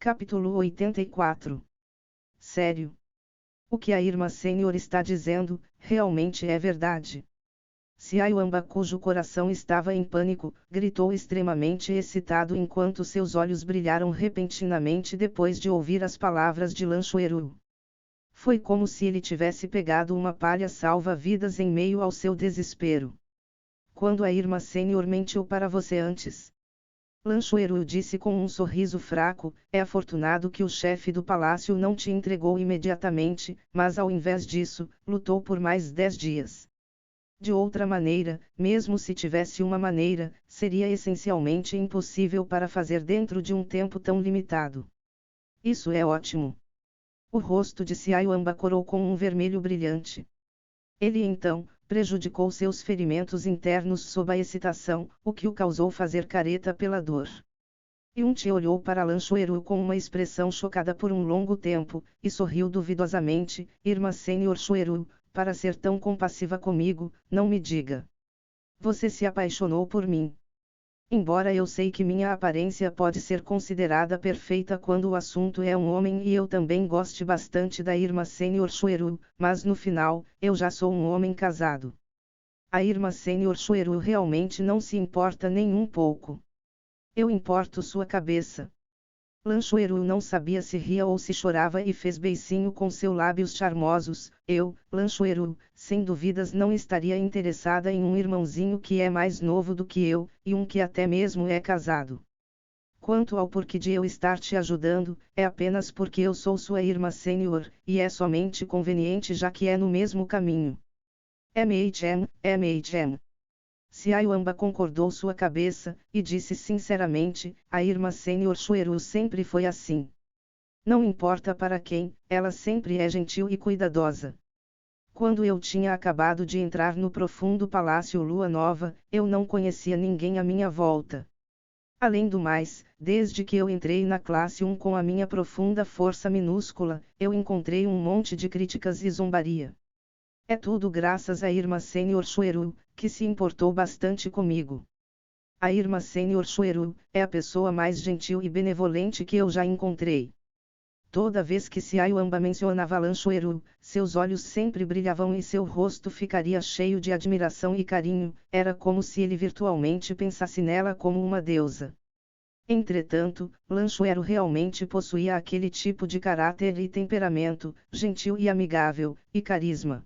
Capítulo 84. Sério? O que a irmã Sênior está dizendo, realmente é verdade. Siayuamba, cujo coração estava em pânico, gritou extremamente excitado enquanto seus olhos brilharam repentinamente depois de ouvir as palavras de Lanchueru. Foi como se ele tivesse pegado uma palha salva-vidas em meio ao seu desespero. Quando a irmã Sênior mentiu para você antes? Lanchueru disse com um sorriso fraco, é afortunado que o chefe do palácio não te entregou imediatamente, mas ao invés disso, lutou por mais 10 dias. De outra maneira, mesmo se tivesse uma maneira, seria essencialmente impossível para fazer dentro de um tempo tão limitado. Isso é ótimo. O rosto de Siayuamba corou com um vermelho brilhante. Ele então prejudicou seus ferimentos internos sob a excitação, o que o causou fazer careta pela dor. Yunti olhou para Lanchueru com uma expressão chocada por um longo tempo, e sorriu duvidosamente. Irmã Sênior Chueru, para ser tão compassiva comigo, não me diga. Você se apaixonou por mim. Embora eu sei que minha aparência pode ser considerada perfeita quando o assunto é um homem e eu também goste bastante da irmã Sênior Chueru, mas no final, eu já sou um homem casado. A irmã Sênior Chueru realmente não se importa nem um pouco. Eu importo sua cabeça. Lanchueru não sabia se ria ou se chorava e fez beicinho com seus lábios charmosos. Eu, Lanchueru, sem dúvidas não estaria interessada em um irmãozinho que é mais novo do que eu, e um que até mesmo é casado. Quanto ao porquê de eu estar te ajudando, é apenas porque eu sou sua irmã sênior, e é somente conveniente já que é no mesmo caminho. MHM. Siayuamba concordou sua cabeça, e disse sinceramente, a irmã Sênior Chueru sempre foi assim. Não importa para quem, ela sempre é gentil e cuidadosa. Quando eu tinha acabado de entrar no profundo palácio Lua Nova, eu não conhecia ninguém à minha volta. Além do mais, desde que eu entrei na classe 1 com a minha profunda força minúscula, eu encontrei um monte de críticas e zombaria. É tudo graças à irmã Sênior Chueru, que se importou bastante comigo. A irmã Sênior Chueru é a pessoa mais gentil e benevolente que eu já encontrei. Toda vez que Siayuamba mencionava Lanchueru, seus olhos sempre brilhavam e seu rosto ficaria cheio de admiração e carinho, era como se ele virtualmente pensasse nela como uma deusa. Entretanto, Lanchueru realmente possuía aquele tipo de caráter e temperamento, gentil e amigável, e carisma.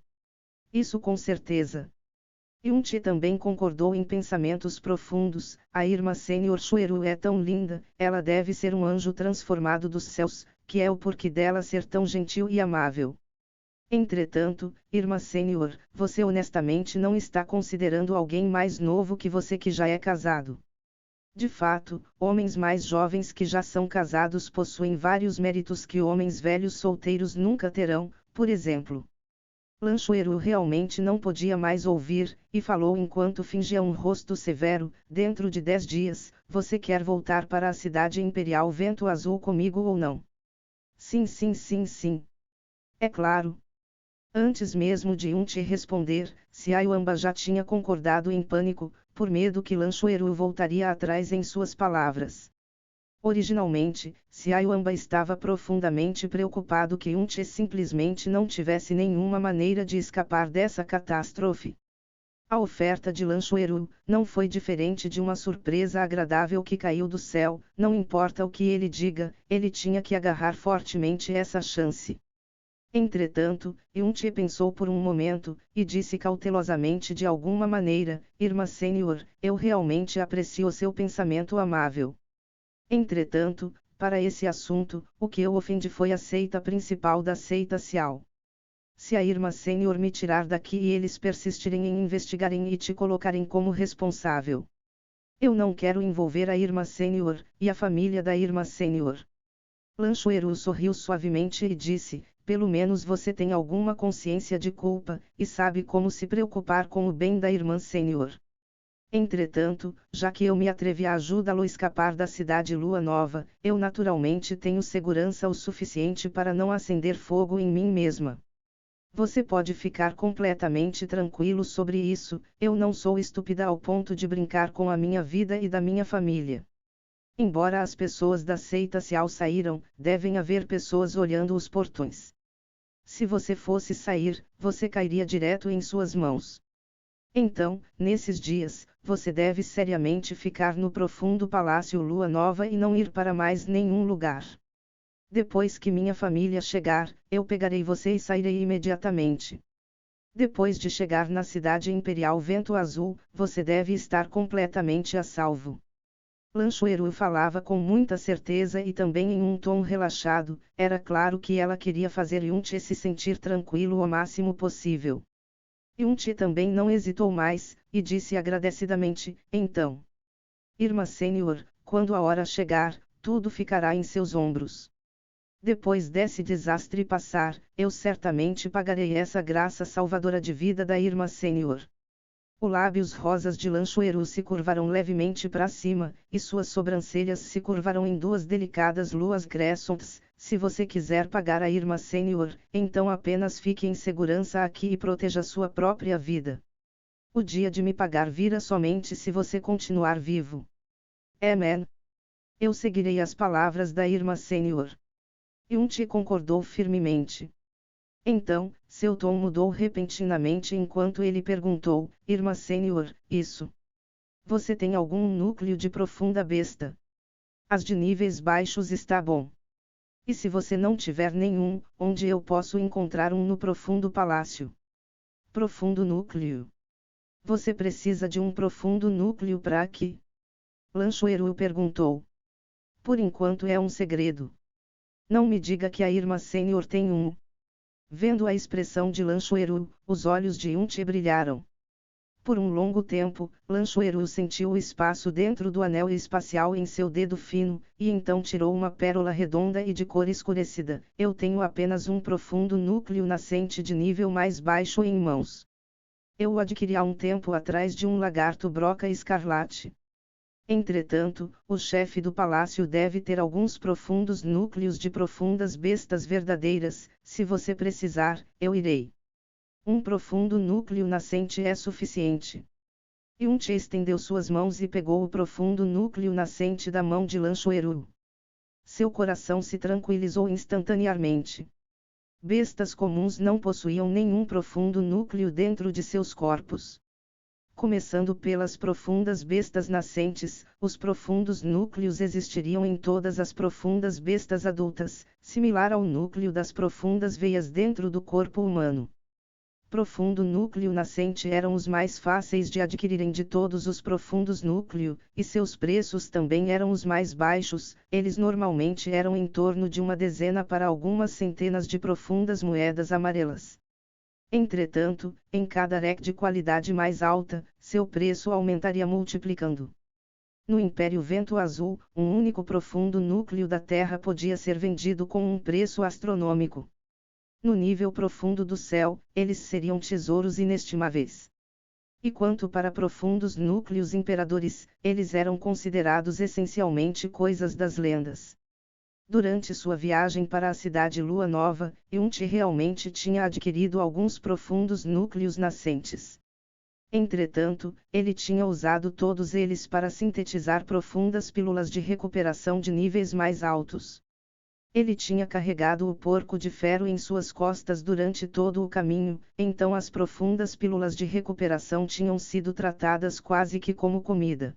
Isso com certeza. Yunti também concordou em pensamentos profundos, a irmã Sênior Chueru é tão linda, ela deve ser um anjo transformado dos céus, que é o porquê dela ser tão gentil e amável. Entretanto, irmã Sênior, você honestamente não está considerando alguém mais novo que você que já é casado. De fato, homens mais jovens que já são casados possuem vários méritos que homens velhos solteiros nunca terão, por exemplo. Lanchueru realmente não podia mais ouvir, e falou enquanto fingia um rosto severo, dentro de 10 dias, você quer voltar para a cidade imperial Vento Azul comigo ou não? Sim. É claro. Antes mesmo de Yunti responder, Siayuamba já tinha concordado em pânico, por medo que Lanchueru voltaria atrás em suas palavras. Originalmente, Siayuamba estava profundamente preocupado que Yunti simplesmente não tivesse nenhuma maneira de escapar dessa catástrofe. A oferta de Lanchueru não foi diferente de uma surpresa agradável que caiu do céu, não importa o que ele diga, ele tinha que agarrar fortemente essa chance. Entretanto, Yunti pensou por um momento, e disse cautelosamente de alguma maneira, irmã Sênior, eu realmente aprecio seu pensamento amável. Entretanto, para esse assunto, o que eu ofendi foi a seita principal da seita Xiao. Se a irmã Sênior me tirar daqui e eles persistirem em investigarem e te colocarem como responsável. Eu não quero envolver a irmã Sênior, e a família da irmã Sênior. Lanchueru sorriu suavemente e disse, pelo menos você tem alguma consciência de culpa, e sabe como se preocupar com o bem da irmã Sênior. Entretanto, já que eu me atrevi a ajudá-lo a escapar da cidade Lua Nova, eu naturalmente tenho segurança o suficiente para não acender fogo em mim mesma. Você pode ficar completamente tranquilo sobre isso, eu não sou estúpida ao ponto de brincar com a minha vida e da minha família. Embora as pessoas da seita Ciao saíram, devem haver pessoas olhando os portões. Se você fosse sair, você cairia direto em suas mãos. Então, nesses dias, você deve seriamente ficar no profundo palácio Lua Nova e não ir para mais nenhum lugar. Depois que minha família chegar, eu pegarei você e sairei imediatamente. Depois de chegar na cidade imperial Vento Azul, você deve estar completamente a salvo. Lanchueiro falava com muita certeza e também em um tom relaxado, era claro que ela queria fazer Yunchi se sentir tranquilo o máximo possível. Yunchi também não hesitou mais, e disse agradecidamente, então. Irmã Sênior, quando a hora chegar, tudo ficará em seus ombros. Depois desse desastre passar, eu certamente pagarei essa graça salvadora de vida da Irmã Sênior. Os lábios rosas de Lanchueiro se curvaram levemente para cima, e suas sobrancelhas se curvaram em duas delicadas luas crescentes. Se você quiser pagar a Irmã Sênior, então apenas fique em segurança aqui e proteja sua própria vida. O dia de me pagar virá somente se você continuar vivo. Amém. Eu seguirei as palavras da Irmã Sênior. Yunchi concordou firmemente. Então, seu tom mudou repentinamente enquanto ele perguntou, Irmã Sênior, isso? Você tem algum núcleo de profunda besta? As de níveis baixos está bom. E se você não tiver nenhum, onde eu posso encontrar um no profundo palácio? Profundo núcleo. Você precisa de um profundo núcleo para quê? Lanchueiro perguntou. Por enquanto é um segredo. Não me diga que a Irmã Sênior tem um. Vendo a expressão de Lanchueiro, os olhos de Yunchi brilharam. Por um longo tempo, Lanchueiro sentiu o espaço dentro do anel espacial em seu dedo fino, e então tirou uma pérola redonda e de cor escurecida. Eu tenho apenas um profundo núcleo nascente de nível mais baixo em mãos. Eu o adquiri há um tempo atrás de um lagarto broca escarlate. Entretanto, o chefe do palácio deve ter alguns profundos núcleos de profundas bestas verdadeiras. Se você precisar, eu irei. Um profundo núcleo nascente é suficiente. Yunchi estendeu suas mãos e pegou o profundo núcleo nascente da mão de Lanchueiro. Seu coração se tranquilizou instantaneamente. Bestas comuns não possuíam nenhum profundo núcleo dentro de seus corpos. Começando pelas profundas bestas nascentes, os profundos núcleos existiriam em todas as profundas bestas adultas, similar ao núcleo das profundas veias dentro do corpo humano. Profundo núcleo nascente eram os mais fáceis de adquirirem de todos os profundos núcleo, e seus preços também eram os mais baixos. Eles normalmente eram em torno de uma dezena para algumas centenas de profundas moedas amarelas. Entretanto, em cada REC de qualidade mais alta, seu preço aumentaria multiplicando. No Império Vento Azul, um único profundo núcleo da Terra podia ser vendido com um preço astronômico. No nível profundo do céu, eles seriam tesouros inestimáveis. E quanto para profundos núcleos imperadores, eles eram considerados essencialmente coisas das lendas. Durante sua viagem para a cidade Lua Nova, Yunchi realmente tinha adquirido alguns profundos núcleos nascentes. Entretanto, ele tinha usado todos eles para sintetizar profundas pílulas de recuperação de níveis mais altos. Ele tinha carregado o porco de ferro em suas costas durante todo o caminho, então as profundas pílulas de recuperação tinham sido tratadas quase que como comida.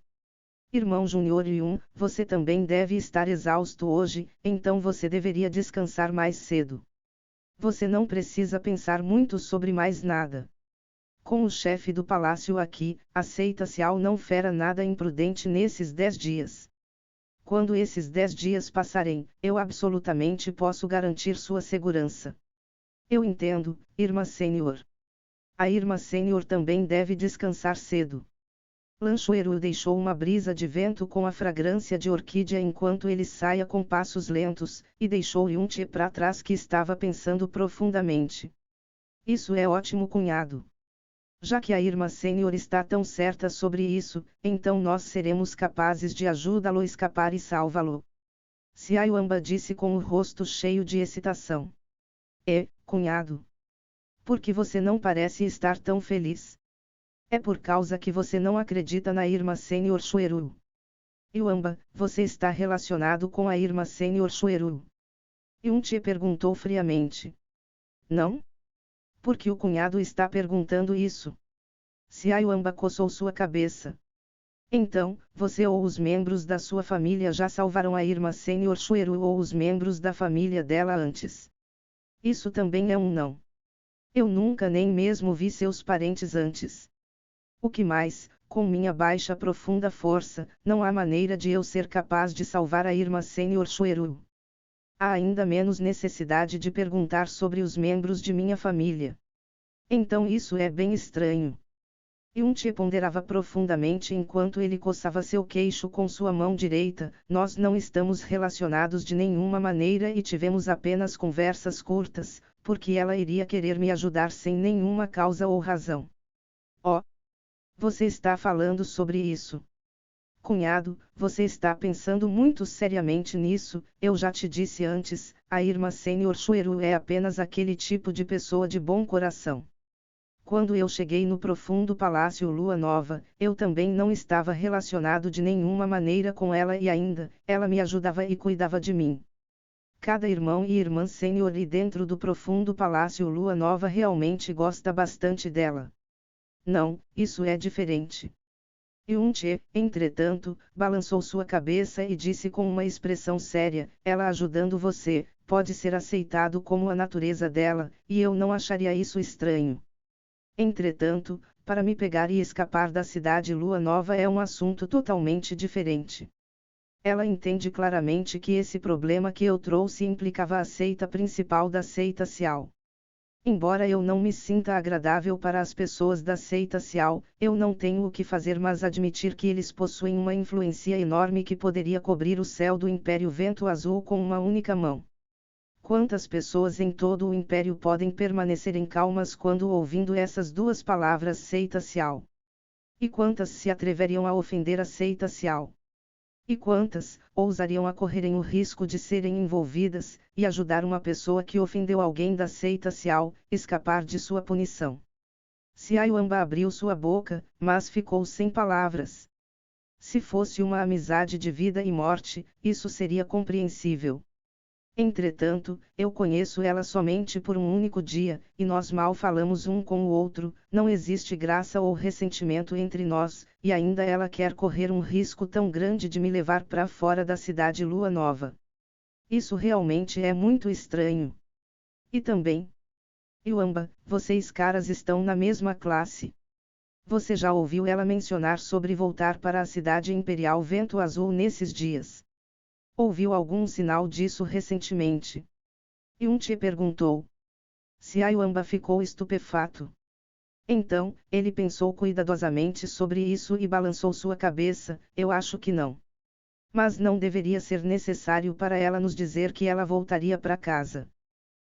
Irmão Júnior Yun, você também deve estar exausto hoje, então você deveria descansar mais cedo. Você não precisa pensar muito sobre mais nada. Com o chefe do palácio aqui, aceita-se ao não fera nada imprudente nesses 10 dias. Quando esses 10 dias passarem, eu absolutamente posso garantir sua segurança. Eu entendo, Irmã Sênior. A Irmã Sênior também deve descansar cedo. Lanchueiro deixou uma brisa de vento com a fragrância de orquídea enquanto ele saia com passos lentos, e deixou Yunchi para trás que estava pensando profundamente. Isso é ótimo, cunhado. Já que a Irmã Sênior está tão certa sobre isso, então nós seremos capazes de ajudá-lo a escapar e salvá-lo. Xiaoyuanba disse com o rosto cheio de excitação. Cunhado. Por que você não parece estar tão feliz? É por causa que você não acredita na Irmã Sênior Chueru. Yuamba, você está relacionado com a irmã Senior Shueru? Yunche perguntou friamente. Não? Por que o cunhado está perguntando isso? Se a Yuamba coçou sua cabeça. Então, você ou os membros da sua família já salvaram a irmã Senior Shueru ou os membros da família dela antes. Isso também é um não. Eu nunca nem mesmo vi seus parentes antes. O que mais, com minha baixa profunda força, não há maneira de eu ser capaz de salvar a irmã Senior Shueru. Há ainda menos necessidade de perguntar sobre os membros de minha família. Então isso é bem estranho. Yunche ponderava profundamente enquanto ele coçava seu queixo com sua mão direita. Nós não estamos relacionados de nenhuma maneira e tivemos apenas conversas curtas, porque ela iria querer me ajudar sem nenhuma causa ou razão. Oh! Você está falando sobre isso. Cunhado, você está pensando muito seriamente nisso. Eu já te disse antes, a irmã Senior Shueru é apenas aquele tipo de pessoa de bom coração. Quando eu cheguei no profundo palácio Lua Nova, eu também não estava relacionado de nenhuma maneira com ela e ainda, ela me ajudava e cuidava de mim. Cada irmão e irmã Sênior e dentro do profundo palácio Lua Nova realmente gosta bastante dela. Não, isso é diferente. Yunche, entretanto, balançou sua cabeça e disse com uma expressão séria, ela ajudando você, pode ser aceitado como a natureza dela, e eu não acharia isso estranho. Entretanto, para me pegar e escapar da cidade Lua Nova é um assunto totalmente diferente. Ela entende claramente que esse problema que eu trouxe implicava a seita principal da seita Xiao. Embora eu não me sinta agradável para as pessoas da seita Xiao, eu não tenho o que fazer mas admitir que eles possuem uma influência enorme que poderia cobrir o céu do Império Vento Azul com uma única mão. Quantas pessoas em todo o Império podem permanecer em calmas quando ouvindo essas duas palavras seita Xiao? E quantas se atreveriam a ofender a seita Xiao? E quantas ousariam a correrem o risco de serem envolvidas, e ajudar uma pessoa que ofendeu alguém da seita Xiao, escapar de sua punição? Xia Yuamba abriu sua boca, mas ficou sem palavras. Se fosse uma amizade de vida e morte, isso seria compreensível. Entretanto, eu conheço ela somente por um único dia, e nós mal falamos um com o outro, não existe graça ou ressentimento entre nós, e ainda ela quer correr um risco tão grande de me levar para fora da cidade Lua Nova. Isso realmente é muito estranho. E também, Yuamba, vocês caras estão na mesma classe. Você já ouviu ela mencionar sobre voltar para a cidade Imperial Vento Azul nesses dias? Ouviu algum sinal disso recentemente? Yunche perguntou. Xia Yuamba ficou estupefato. Então, ele pensou cuidadosamente sobre isso e balançou sua cabeça, eu acho que não. Mas não deveria ser necessário para ela nos dizer que ela voltaria para casa.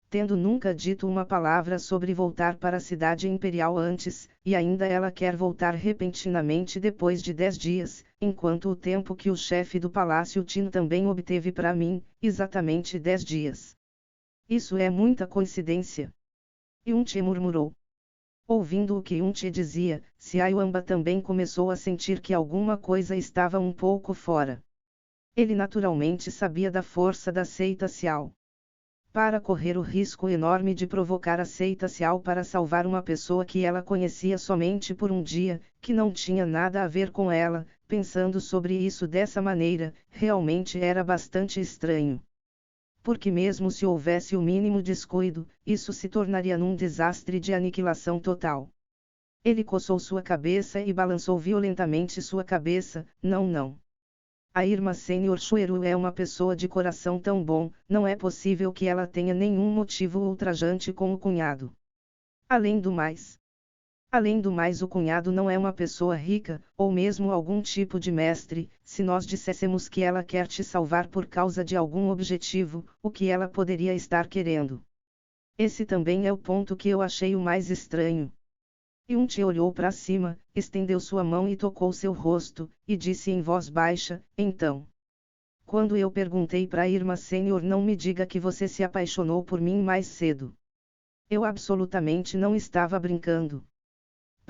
Tendo nunca dito uma palavra sobre voltar para a cidade imperial antes, e ainda ela quer voltar repentinamente depois de 10 dias, enquanto o tempo que o chefe do Palácio Tin também obteve para mim, exatamente 10 dias. Isso é muita coincidência. Yunche murmurou. Ouvindo o que Yunche dizia, Xia Yuamba também começou a sentir que alguma coisa estava um pouco fora. Ele naturalmente sabia da força da seita Xiao. Para correr o risco enorme de provocar a seita Xiao para salvar uma pessoa que ela conhecia somente por um dia, que não tinha nada a ver com ela, pensando sobre isso dessa maneira, realmente era bastante estranho. Porque mesmo se houvesse o mínimo descuido, isso se tornaria num desastre de aniquilação total. Ele coçou sua cabeça e balançou violentamente sua cabeça, não. A irmã Sênior Shueru é uma pessoa de coração tão bom, não é possível que ela tenha nenhum motivo ultrajante com o cunhado. Além do mais, o cunhado não é uma pessoa rica, ou mesmo algum tipo de mestre. Se nós disséssemos que ela quer te salvar por causa de algum objetivo, o que ela poderia estar querendo? Esse também é o ponto que eu achei o mais estranho. Yunche olhou para cima, estendeu sua mão e tocou seu rosto, e disse em voz baixa, então. Quando eu perguntei para a irmã Sênior não me diga que você se apaixonou por mim mais cedo. Eu absolutamente não estava brincando.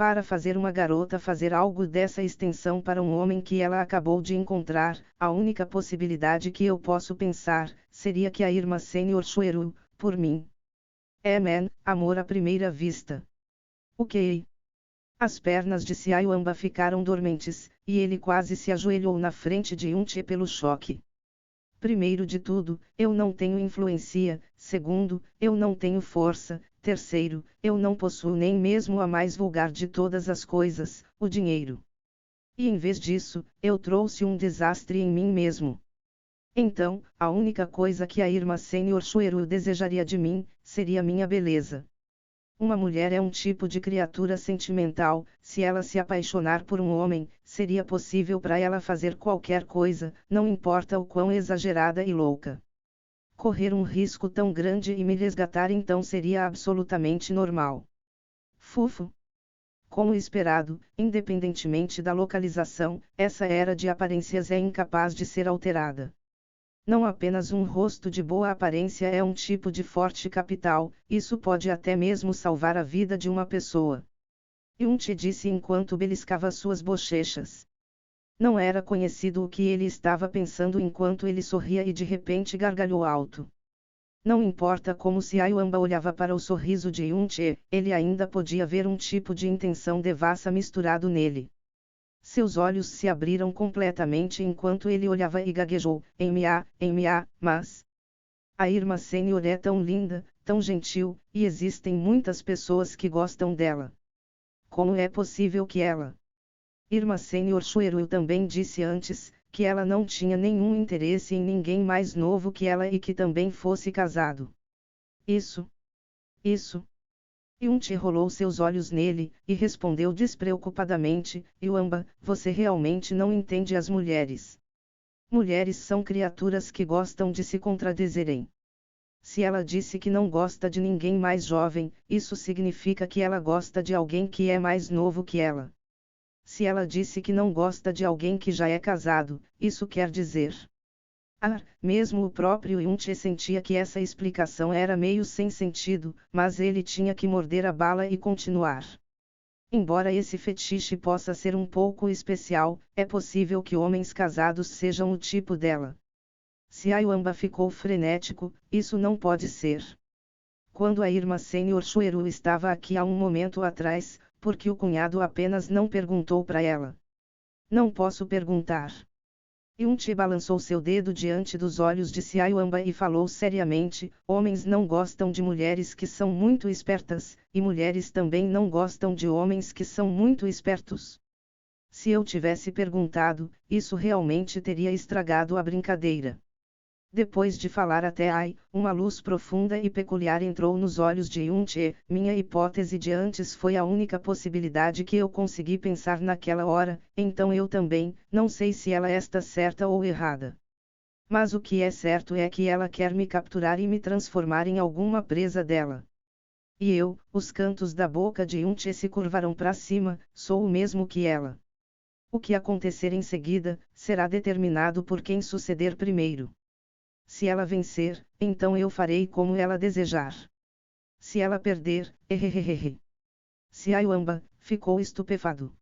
Para fazer uma garota fazer algo dessa extensão para um homem que ela acabou de encontrar, a única possibilidade que eu posso pensar, seria que a irmã Senior Shueru, por mim. Amor à primeira vista. Ok. As pernas de Siayuamba ficaram dormentes, e ele quase se ajoelhou na frente de Yunche pelo choque. Primeiro de tudo, eu não tenho influência. Segundo, eu não tenho força. Terceiro, eu não possuo nem mesmo a mais vulgar de todas as coisas, o dinheiro. E em vez disso, eu trouxe um desastre em mim mesmo. Então, a única coisa que a irmã Senior Shueru desejaria de mim, seria minha beleza. Uma mulher é um tipo de criatura sentimental. Se ela se apaixonar por um homem, seria possível para ela fazer qualquer coisa, não importa o quão exagerada e louca. Correr um risco tão grande e me resgatar então seria absolutamente normal. Fufo. Como esperado, independentemente da localização, essa era de aparências é incapaz de ser alterada. Não apenas um rosto de boa aparência é um tipo de forte capital, isso pode até mesmo salvar a vida de uma pessoa. Yunche disse enquanto beliscava suas bochechas. Não era conhecido o que ele estava pensando enquanto ele sorria e de repente gargalhou alto. Não importa como Siayuamba olhava para o sorriso de Yunche, ele ainda podia ver um tipo de intenção devassa misturado nele. Seus olhos se abriram completamente enquanto ele olhava e gaguejou, mas... A irmã Senior é tão linda, tão gentil, e existem muitas pessoas que gostam dela. Como é possível que ela... Irmã Senior Shueru também disse antes, que ela não tinha nenhum interesse em ninguém mais novo que ela e que também fosse casado. Isso. Yunche rolou seus olhos nele, e respondeu despreocupadamente, Yuamba, você realmente não entende as mulheres. Mulheres são criaturas que gostam de se contradizerem. Se ela disse que não gosta de ninguém mais jovem, isso significa que ela gosta de alguém que é mais novo que ela. Se ela disse que não gosta de alguém que já é casado, isso quer dizer... mesmo o próprio Yunche sentia que essa explicação era meio sem sentido, mas ele tinha que morder a bala e continuar. Embora esse fetiche possa ser um pouco especial, é possível que homens casados sejam o tipo dela. Siayuamba ficou frenético, isso não pode ser. Quando a irmã Senior Shueru estava aqui há um momento atrás, porque o cunhado apenas não perguntou para ela. Não posso perguntar. Yunche balançou seu dedo diante dos olhos de Siayuamba e falou seriamente, homens não gostam de mulheres que são muito espertas, e mulheres também não gostam de homens que são muito espertos. Se eu tivesse perguntado, isso realmente teria estragado a brincadeira. Depois de falar até uma luz profunda e peculiar entrou nos olhos de Yunche. Minha hipótese de antes foi a única possibilidade que eu consegui pensar naquela hora, então eu também, não sei se ela está certa ou errada. Mas o que é certo é que ela quer me capturar e me transformar em alguma presa dela. E eu, os cantos da boca de Yunche se curvaram para cima, sou o mesmo que ela. O que acontecer em seguida, será determinado por quem suceder primeiro. Se ela vencer, então eu farei como ela desejar. Se ela perder, Siayuamba ficou estupefado.